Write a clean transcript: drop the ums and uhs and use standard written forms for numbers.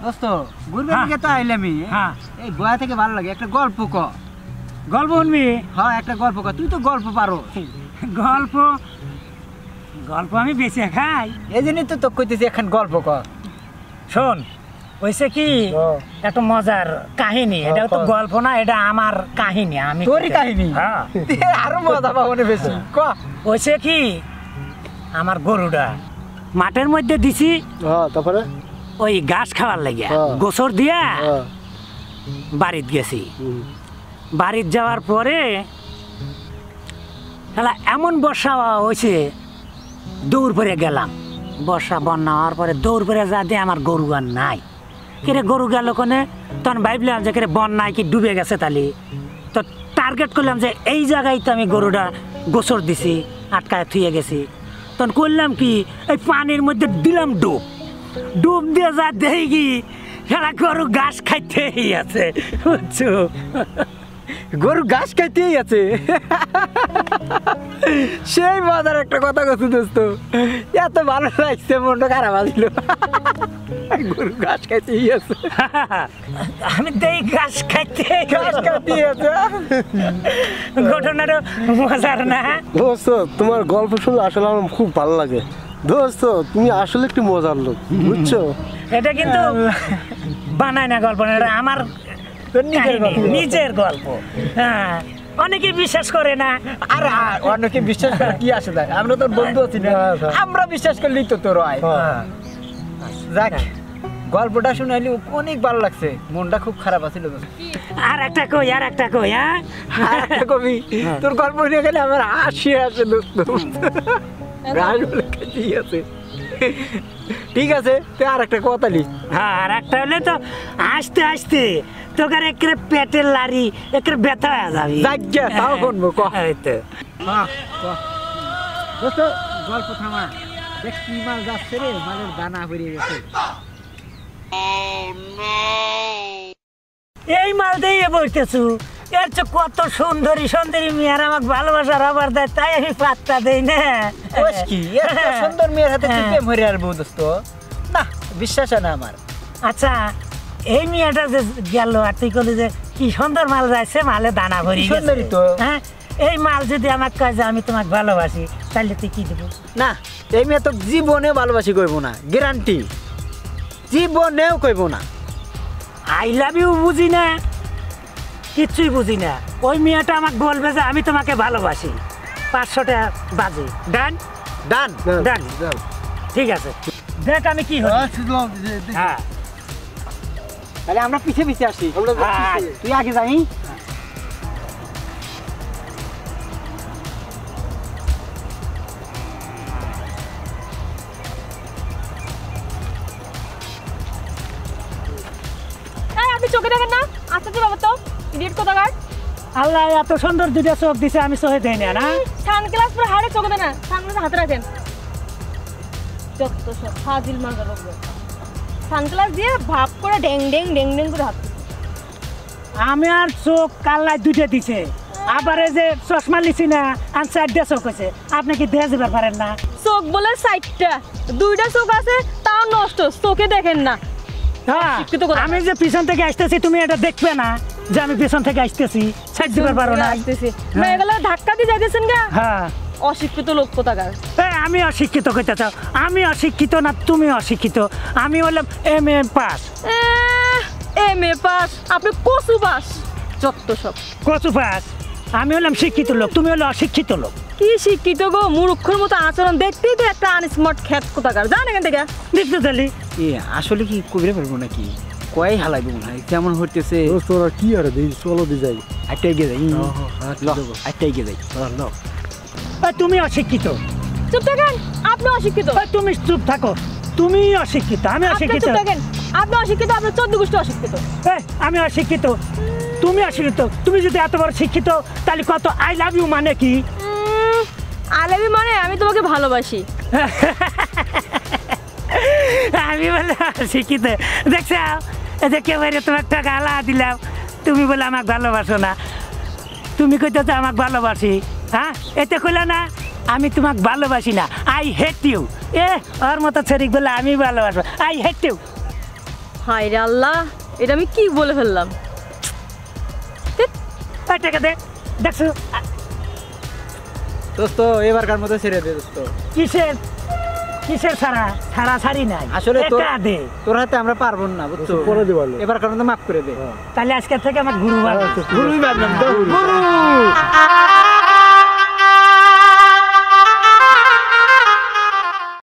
দোস্ত ঘুরবে দিকে তো আইলামই। হ্যাঁ এই গোয়া থেকে ভালো লাগে একটা গল্প ক। গল্প শুনবি? হ্যাঁ একটা গল্প ক, তুই তো গল্প পারো। গল্প গল্প আমি বেশি খাই, এই জন্যই তো তোকে কইতেছি এখন গল্প ক। শোন হইছে কি একটা মজার কাহিনী, এটা তো গল্প না, এটা আমার কাহিনী। আমি তোরই কাহিনী? হ্যাঁ আরো মজা পাবো না বেশি ক। হইছে কি আমার গরুটা মাঠের মধ্যে দিছি, তারপরে ওই ঘাস খাওয়ার লাগিয়া গোসর দিয়া বাড়িত গেছি। বাড়িত যাওয়ার পরে এমন বর্ষা হয়েছে, দৌড় পরে গেলাম। বর্ষা বন্যা হওয়ার পরে দৌড় পরে যা দিয়ে আমার গরু আর নাই। কেরে গরু গেল কোনে, তখন ভাবলাম যে কেরে বন্যায় কি ডুবে গেছে, তাহলে তো টার্গেট করলাম যে এই জায়গায় তো আমি গরুটা গোসর দিছি, আটকায় থুয়ে গেছি। তখন করলাম কি এই পানির মধ্যে দিলাম ডুব, ডুব দিয়ে যা দেখি সারা গরু ঘাস খাইতেই আছে, বুঝছো? গরু ঘাস খাইতেই আছে। সেই মজার একটা কথা কথা দোস্ত, এত ভালো লাগছে, মনটা খারাপ আসলো। গরু ঘাস খাইতেই আছে, আমি দেই ঘাস খাইতেই আছে। ঘটনাটা মজার না দোস্ত? তোমার গল্প শুনলে আসলে আমার খুব ভালো লাগে দোস্ত, তুমি আসলে একটু মজার লোক, বুঝছো? এটা কিন্তু বানায় না গল্প, এটা আমার নিজের গল্প। হ্যাঁ অনেকে বিশ্বাস করে না, আর অনেকে বিশ্বাস করে কি আসে দেয়, আমরা তোর বন্ধু আছি না, আমরা বিশ্বাস করলেই তো তোর হয়। যাক গল্পটা শুনাইলি অনেক ভালো লাগছে, মনটা খুব খারাপ আছিল। আর একটা কই, আর একটা কই। হ্যাঁ আর একটা কবি, তোর গল্প শুনে গেলে আমার হাসি আসে দোস্ত। ঠিক আছে তুই আর একটা কথা লিখ। হ্যাঁ আর একটা হলে তো আসতে আসতে তোকে একেবারে পেটের লারি একেবারে ব্যথা হয়ে যাবি। তাও শুনবো গল্প থামা, দেখ কি মাল যাচ্ছে রে, মালের দানা হয়ে গেছে। এই মাল দিয়ে বসতেছু, এর চেয়ে কত সুন্দরী সুন্দরী মেয়ের আমাকে ভালোবাসার আবার দেয়, তাই আমি পাত্তা দেই না। সুন্দর মেয়ের হাতে প্রেম হয়ে আর বউ দোস্ত, না বিশ্বাস না আমার। আচ্ছা এই মেয়েটা যে গেল আর তুই বলি যে কি সুন্দর মাল যাচ্ছে, মালে দানা ভরি সুন্দরী তো। হ্যাঁ এই মাল যদি আমাকে কয় যে আমি তোমাকে ভালোবাসি, তাহলে তুই কি দেবো? না এই মেয়ে তো জীবনেও ভালোবাসি কইব না, গ্যারান্টি, জীবনেও কইব না। আই লাভ ইউ বুঝি না, কিচ্ছুই বুঝি না। ওই মেয়েটা আমাকে বলবে যে আমি তোমাকে ভালোবাসি, 500 টাকা বাজে। ডান ডান ডান, ঠিক আছে। দেখ আমি কি হই। হ্যাঁ তাহলে আমরা পিছে পিছে আসি, তুই আগে যাই। চোখে দেখেন না, আস্তে আস্তে বাবা, তো ইডিয়েট কোথাকার। আল্লাহ এত সুন্দর দুটো চোখ দিছে, আমি চোখে দেই না। না সানগ্লাস পরে হাড়ে চোখে দেন না, সানগ্লাস হাতে রাখেন। যত সব ফাজিল মার্কা লোক, সানগ্লাস দিয়ে ভাব করে ড্যাং ড্যাং ড্যাং ড্যাং করে হাত। আমি আর চোখ কাল্লায় দুটো দিছে, আবার এই যে চশমা লিছি না, আর 4টা চোখ আছে। আপনি কি দেখে যেতে পারেন না? চোখ বলে 4টা, 2টা চোখ আছে তাও নষ্ট, চোখে দেখেন না। হ্যাঁ আমি যে পিছন থেকে আসতেছি, তুমি এটা দেখবে না যে আমি পিছন থেকে আসতেছি, সাইড দিতে পারো না। আসতেছি না এগুলো ধাক্কা দিয়ে যাইতেছেন গা। হ্যাঁ অশিক্ষিত লোক কোথাকার। আমি অশিক্ষিত কইতে চাও? আমি অশিক্ষিত না তুমি অশিক্ষিত? আমি হলাম MA পাস। MA pass? আপনি কচু পাস, যত সব কচু পাস। আমি হলাম শিক্ষিত লোক, তুমি হলো অশিক্ষিত লোক। কি শিক্ষিত গো, মূর্খের মতো আচরণ, দেখতেই তো একটা আনস্মার্ট খ্যাত কোথাকার। জান এখান থেকে দেখতে চালি আসলে কি কবিরে পারবো নাকি, কয় হালাইবো মনে হয় কেমন হইতেছে। তোরা কি আরে দিই, চলো দি যাই, একটা এগিয়ে যাই, একটা এগিয়ে যাই। তুমি অশিক্ষিত, চুপ থাকেন। আপনি অশিক্ষিত, তুমি চুপ থাকো। তুমি অশিক্ষিত, আমি অশিক্ষিত। আপনি অশিক্ষিত, আপনার 14 গোষ্ঠী অশিক্ষিত। আমি অশিক্ষিত, তুমি অশিক্ষিত। তুমি যদি এত বড় শিক্ষিত, তাহলে কত আই লাভ ইউ মানে কি? আই লাভ ইউ মানে আমি তোমাকে ভালোবাসি। আমি বলে শিক্ষিত, দেখছো একেবারে তোমার টাকা আলা দিলাম, তুমি বলে আমাকে ভালোবাসো না। তুমি কইতেছো আমাকে ভালোবাসি, হ্যাঁ এতে কইলা না আমি তোমাকে ভালোবাসি না, আই হেট ইউ। ওর মতো শরীর বলে আমি ভালোবাসবো, আই হেট ইউ। হায় রে আল্লাহ, এটা আমি কি বলে ফেললাম। এই টাকা দে, দেখছো দোস্ত এবারকার মতো ছেড়ে দে দোস্ত। কিসের কিসের ছাড়া ছাড়া ছাড়ি নাই, আসলে টাকা দে। তোর হাতে আমরা পারবো না বুঝছো, করে দিবালো। এবারকার মতো মাফ করে দে। তাহলে আজকে থেকে আমার গুরু বানাও। গুরুই বাদলাম তো, গুরু।